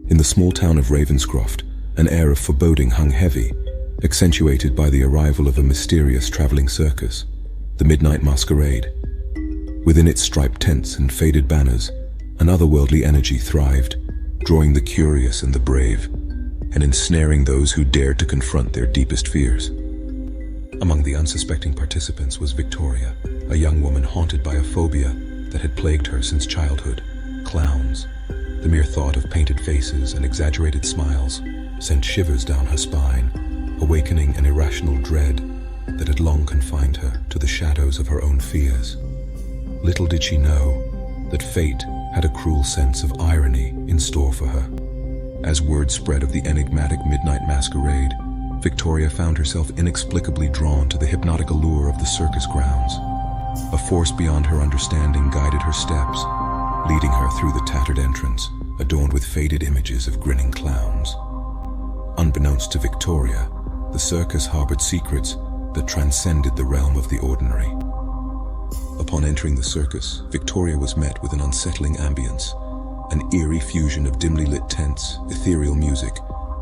In the small town of Ravenscroft, an air of foreboding hung heavy, accentuated by the arrival of a mysterious traveling circus, the Midnight Masquerade. Within its striped tents and faded banners, an otherworldly energy thrived, drawing the curious and the brave, and ensnaring those who dared to confront their deepest fears. Among the unsuspecting participants was Victoria, a young woman haunted by a phobia that had plagued her since childhood: clowns. The mere thought of painted faces and exaggerated smiles sent shivers down her spine, awakening an irrational dread that had long confined her to the shadows of her own fears. Little did she know that fate had a cruel sense of irony in store for her. As word spread of the enigmatic Midnight Masquerade, Victoria found herself inexplicably drawn to the hypnotic allure of the circus grounds. A force beyond her understanding guided her steps, leading her through the tattered entrance, adorned with faded images of grinning clowns. Unbeknownst to Victoria, the circus harbored secrets that transcended the realm of the ordinary. Upon entering the circus, Victoria was met with an unsettling ambience, an eerie fusion of dimly lit tents, ethereal music,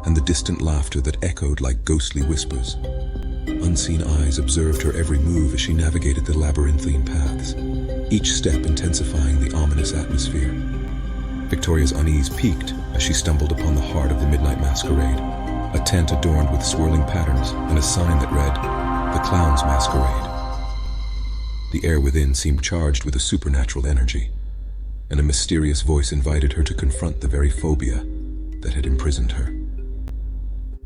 and the distant laughter that echoed like ghostly whispers. Unseen eyes observed her every move as she navigated the labyrinthine paths, each step intensifying the ominous atmosphere. Victoria's unease peaked as she stumbled upon the heart of the Midnight Masquerade, a tent adorned with swirling patterns and a sign that read, "The Clown's Masquerade." The air within seemed charged with a supernatural energy, and a mysterious voice invited her to confront the very phobia that had imprisoned her.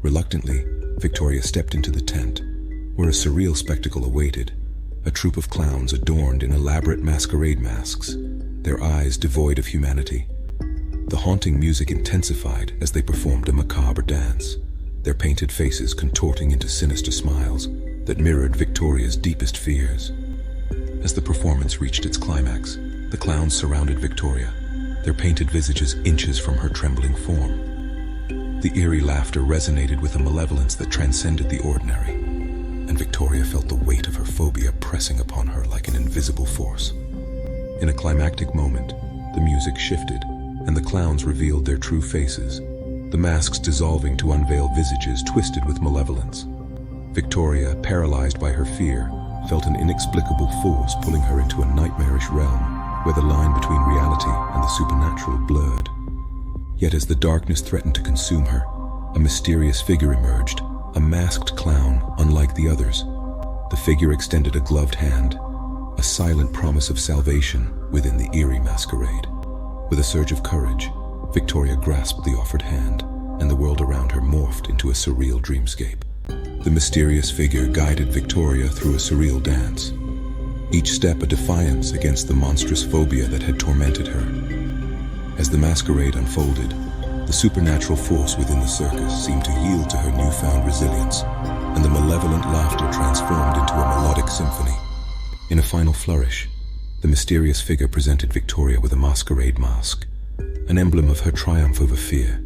Reluctantly, Victoria stepped into the tent, where a surreal spectacle awaited: a troupe of clowns adorned in elaborate masquerade masks, their eyes devoid of humanity. The haunting music intensified as they performed a macabre dance, their painted faces contorting into sinister smiles that mirrored Victoria's deepest fears. As the performance reached its climax, the clowns surrounded Victoria, their painted visages inches from her trembling form. The eerie laughter resonated with a malevolence that transcended the ordinary, and Victoria felt the weight of her phobia pressing upon her like an invisible force. In a climactic moment, the music shifted, and the clowns revealed their true faces, the masks dissolving to unveil visages twisted with malevolence. Victoria, paralyzed by her fear, felt an inexplicable force pulling her into a nightmarish realm where the line between reality and the supernatural blurred. Yet as the darkness threatened to consume her, a mysterious figure emerged, a masked clown unlike the others. The figure extended a gloved hand, a silent promise of salvation within the eerie masquerade. With a surge of courage, Victoria grasped the offered hand, and the world around her morphed into a surreal dreamscape. The mysterious figure guided Victoria through a surreal dance, each step a defiance against the monstrous phobia that had tormented her. As the masquerade unfolded, the supernatural force within the circus seemed to yield to her newfound resilience, and the malevolent laughter transformed into a melodic symphony. In a final flourish, the mysterious figure presented Victoria with a masquerade mask, an emblem of her triumph over fear.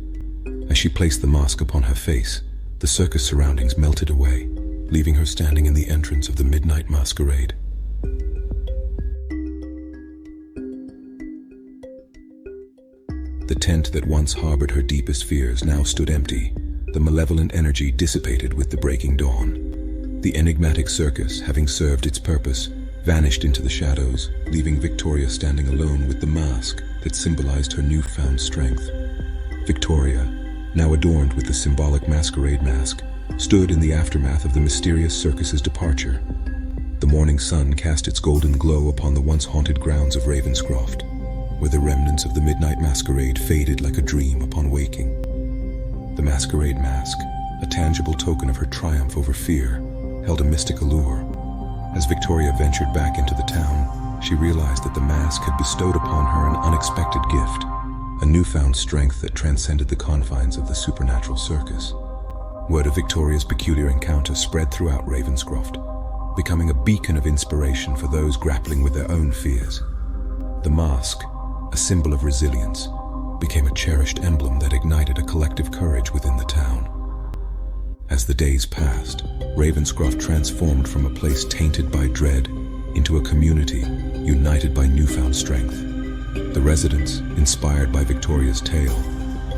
As she placed the mask upon her face, the circus surroundings melted away, leaving her standing in the entrance of the Midnight Masquerade. The tent that once harbored her deepest fears now stood empty, the malevolent energy dissipated with the breaking dawn. The enigmatic circus, having served its purpose, vanished into the shadows, leaving Victoria standing alone with the mask that symbolized her newfound strength. Victoria, now adorned with the symbolic masquerade mask, stood in the aftermath of the mysterious circus's departure. The morning sun cast its golden glow upon the once haunted grounds of Ravenscroft, where the remnants of the Midnight Masquerade faded like a dream upon waking. The masquerade mask, a tangible token of her triumph over fear, held a mystic allure. As Victoria ventured back into the town, she realized that the mask had bestowed upon her an unexpected gift, a newfound strength that transcended the confines of the supernatural circus. Word of Victoria's peculiar encounter spread throughout Ravenscroft, becoming a beacon of inspiration for those grappling with their own fears. The mask, a symbol of resilience, became a cherished emblem that ignited a collective courage within the town. As the days passed, Ravenscroft transformed from a place tainted by dread into a community united by newfound strength. The residents, inspired by Victoria's tale,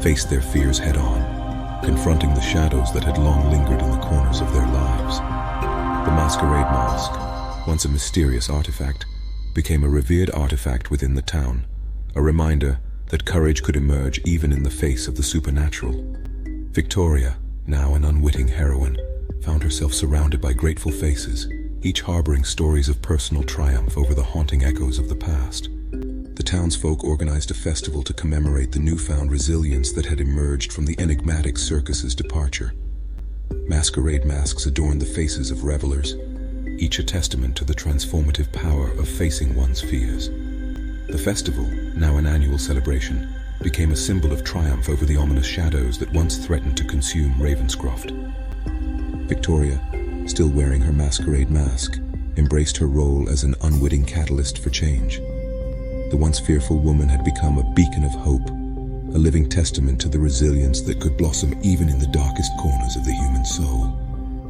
faced their fears head-on, confronting the shadows that had long lingered in the corners of their lives. The Masquerade mask, once a mysterious artifact, became a revered artifact within the town, a reminder that courage could emerge even in the face of the supernatural. Victoria, now an unwitting heroine, found herself surrounded by grateful faces, each harboring stories of personal triumph over the haunting echoes of the past. The townsfolk organized a festival to commemorate the newfound resilience that had emerged from the enigmatic circus's departure. Masquerade masks adorned the faces of revelers, each a testament to the transformative power of facing one's fears. The festival, now an annual celebration, became a symbol of triumph over the ominous shadows that once threatened to consume Ravenscroft. Victoria, still wearing her masquerade mask, embraced her role as an unwitting catalyst for change. The once fearful woman had become a beacon of hope, a living testament to the resilience that could blossom even in the darkest corners of the human soul.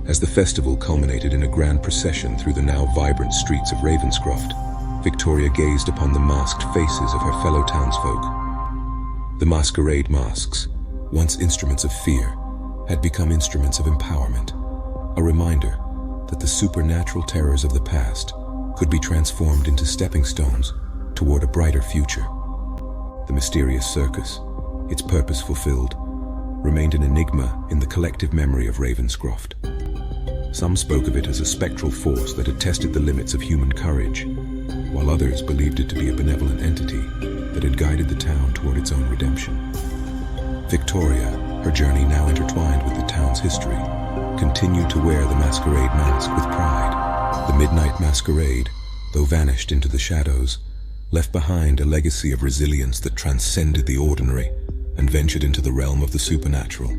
As the festival culminated in a grand procession through the now vibrant streets of Ravenscroft, Victoria gazed upon the masked faces of her fellow townsfolk. The masquerade masks, once instruments of fear, had become instruments of empowerment, a reminder that the supernatural terrors of the past could be transformed into stepping stones toward a brighter future. The mysterious circus, its purpose fulfilled, remained an enigma in the collective memory of Ravenscroft. Some spoke of it as a spectral force that had tested the limits of human courage, while others believed it to be a benevolent entity that had guided the town toward its own redemption. Victoria, her journey now intertwined with the town's history, continued to wear the masquerade mask with pride. The midnight masquerade, though vanished into the shadows, left behind a legacy of resilience that transcended the ordinary and ventured into the realm of the supernatural.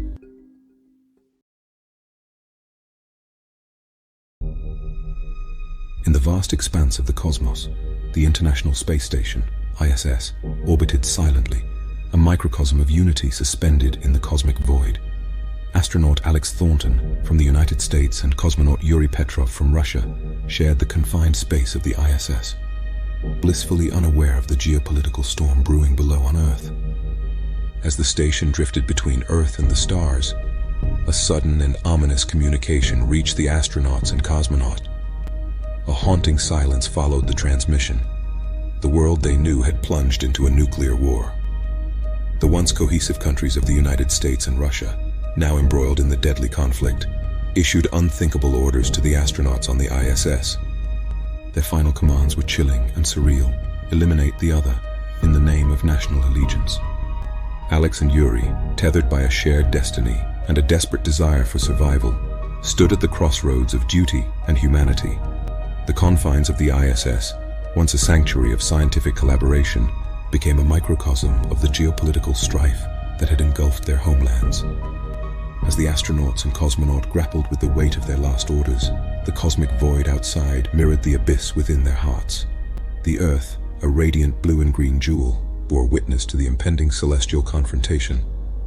In the vast expanse of the cosmos, the International Space Station, ISS, orbited silently, a microcosm of unity suspended in the cosmic void. Astronaut Alex Thornton from the United States and cosmonaut Yuri Petrov from Russia shared the confined space of the ISS, blissfully unaware of the geopolitical storm brewing below on Earth. As the station drifted between Earth and the stars, a sudden and ominous communication reached the astronauts and cosmonaut. A haunting silence followed the transmission. The world they knew had plunged into a nuclear war. The once cohesive countries of the United States and Russia, now embroiled in the deadly conflict, issued unthinkable orders to the astronauts on the ISS. Their final commands were chilling and surreal: eliminate the other in the name of national allegiance. Alex and Yuri, tethered by a shared destiny and a desperate desire for survival, stood at the crossroads of duty and humanity. The confines of the ISS, once a sanctuary of scientific collaboration, became a microcosm of the geopolitical strife that had engulfed their homelands. As the astronauts and cosmonaut grappled with the weight of their last orders, the cosmic void outside mirrored the abyss within their hearts. The Earth, a radiant blue and green jewel, bore witness to the impending celestial confrontation,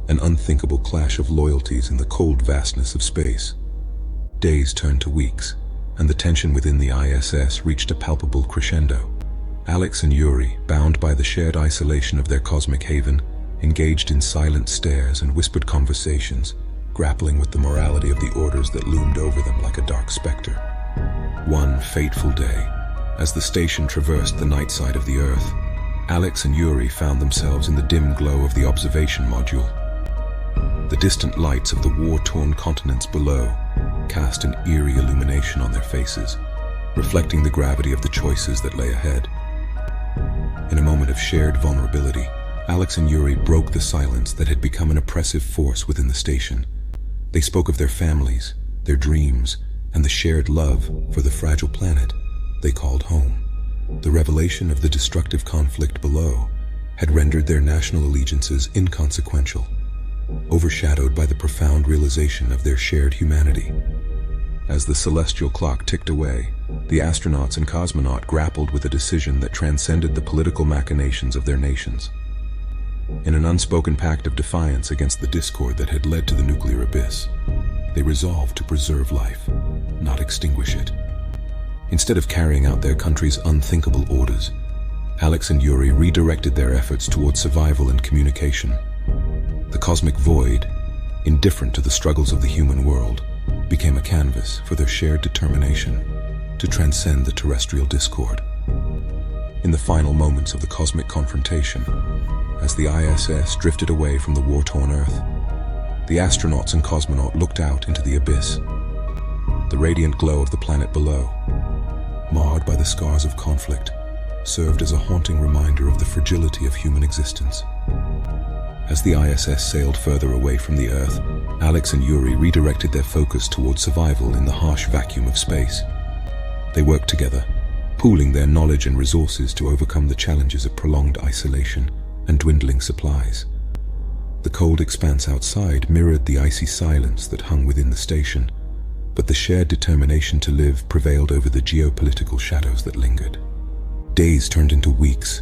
an unthinkable clash of loyalties in the cold vastness of space. Days turned to weeks, and the tension within the ISS reached a palpable crescendo. Alex and Yuri, bound by the shared isolation of their cosmic haven, engaged in silent stares and whispered conversations, grappling with the morality of the orders that loomed over them like a dark specter. One fateful day, as the station traversed the night side of the Earth, Alex and Yuri found themselves in the dim glow of the observation module. The distant lights of the war-torn continents below cast an eerie illumination on their faces, reflecting the gravity of the choices that lay ahead. In a moment of shared vulnerability, Alex and Yuri broke the silence that had become an oppressive force within the station. They spoke of their families, their dreams, and the shared love for the fragile planet they called home. The revelation of the destructive conflict below had rendered their national allegiances inconsequential, overshadowed by the profound realization of their shared humanity. As the celestial clock ticked away, the astronauts and cosmonaut grappled with a decision that transcended the political machinations of their nations. In an unspoken pact of defiance against the discord that had led to the nuclear abyss, they resolved to preserve life, not extinguish it. Instead of carrying out their country's unthinkable orders, Alex and Yuri redirected their efforts towards survival and communication. The cosmic void, indifferent to the struggles of the human world, became a canvas for their shared determination to transcend the terrestrial discord. In the final moments of the cosmic confrontation, as the ISS drifted away from the war-torn Earth, the astronauts and cosmonaut looked out into the abyss. The radiant glow of the planet below, marred by the scars of conflict, served as a haunting reminder of the fragility of human existence. As the ISS sailed further away from the Earth, Alex and Yuri redirected their focus towards survival in the harsh vacuum of space. They worked together, pooling their knowledge and resources to overcome the challenges of prolonged isolation and dwindling supplies. The cold expanse outside mirrored the icy silence that hung within the station, but the shared determination to live prevailed over the geopolitical shadows that lingered. Days turned into weeks,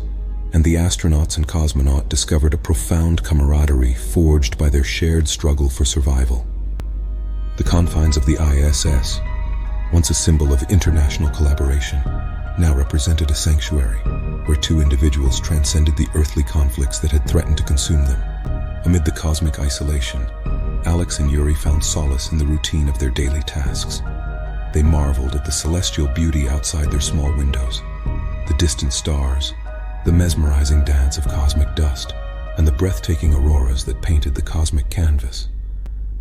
and the astronauts and cosmonaut discovered a profound camaraderie forged by their shared struggle for survival. The confines of the ISS, once a symbol of international collaboration, now represented a sanctuary where two individuals transcended the earthly conflicts that had threatened to consume them. Amid the cosmic isolation, Alex and Yuri found solace in the routine of their daily tasks. They marveled at the celestial beauty outside their small windows, the distant stars, the mesmerizing dance of cosmic dust, and the breathtaking auroras that painted the cosmic canvas.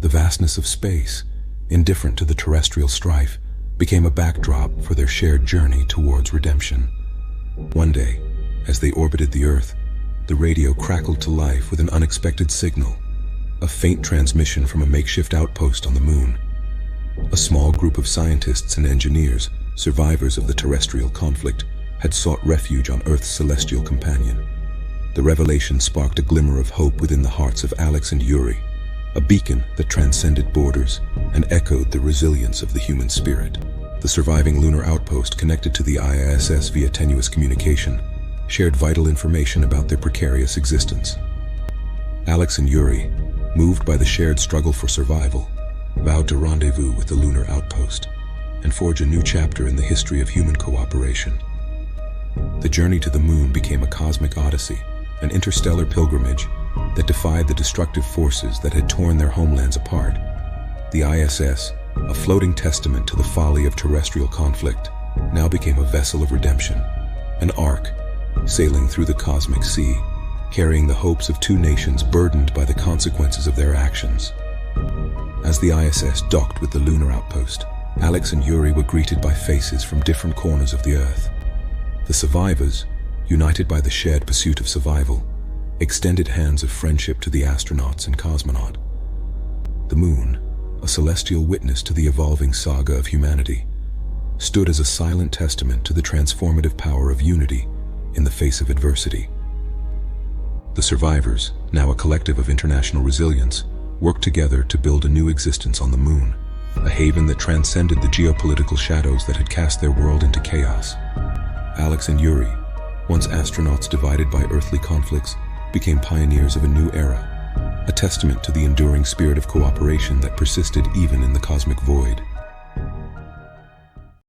The vastness of space, indifferent to the terrestrial strife, became a backdrop for their shared journey towards redemption. One day, as they orbited the Earth, the radio crackled to life with an unexpected signal, a faint transmission from a makeshift outpost on the Moon. A small group of scientists and engineers, survivors of the terrestrial conflict, had sought refuge on Earth's celestial companion. The revelation sparked a glimmer of hope within the hearts of Alex and Yuri, a beacon that transcended borders and echoed the resilience of the human spirit. The surviving lunar outpost, connected to the ISS via tenuous communication, shared vital information about their precarious existence. Alex and Yuri, moved by the shared struggle for survival, vowed to rendezvous with the lunar outpost and forge a new chapter in the history of human cooperation. The journey to the Moon became a cosmic odyssey, an interstellar pilgrimage that defied the destructive forces that had torn their homelands apart. The ISS, a floating testament to the folly of terrestrial conflict, now became a vessel of redemption, an ark sailing through the cosmic sea, carrying the hopes of two nations burdened by the consequences of their actions. As the ISS docked with the lunar outpost, Alex and Yuri were greeted by faces from different corners of the Earth. The survivors, united by the shared pursuit of survival, extended hands of friendship to the astronauts and cosmonaut. The Moon, a celestial witness to the evolving saga of humanity, stood as a silent testament to the transformative power of unity in the face of adversity. The survivors, now a collective of international resilience, worked together to build a new existence on the Moon, a haven that transcended the geopolitical shadows that had cast their world into chaos. Alex and Yuri, once astronauts divided by earthly conflicts, became pioneers of a new era, a testament to the enduring spirit of cooperation that persisted even in the cosmic void.